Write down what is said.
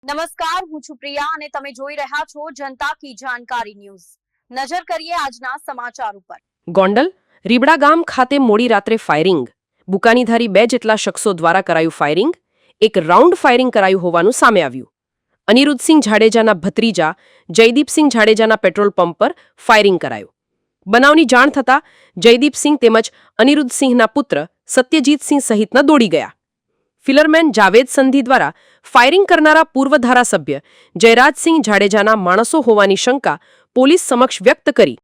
નમસ્કાર, હું છું પ્રિયા અને તમે જોઈ રહ્યા છો જનતા કી જાણકારી ન્યૂઝ। નજર કરીએ આજના સમાચાર ઉપર। ગોંડલ રીબડા ગામ ખાતે મોડી રાત્રે ફાયરિંગ। બુકાનીધારી 2 જેટલા શખ્સો દ્વારા કરાયું ફાયરિંગ। એક રાઉન્ડ ફાયરિંગ કરાયું હોવાનું સામે આવ્યું। અનિરુદ્ધસિંહ જાડેજાના ભત્રીજા જયદીપસિંહ જાડેજાના પેટ્રોલ પંપ પર ફાયરિંગ કરાયું। બનાવની જાણ થતાં જયદીપસિંહ તેમજ અનિરુદ્ધસિંહના પુત્ર સત્યજીતસિંહ સહિતના દોડી ગયા। ફિલરમેન જાવેદ સંધી દ્વારા ફાયરિંગ કરનારા પૂર્વ ધારાસભ્ય જયરાજસિંહ જાડેજાના માણસો હોવાની શંકા પોલીસ સમક્ષ વ્યક્ત કરી।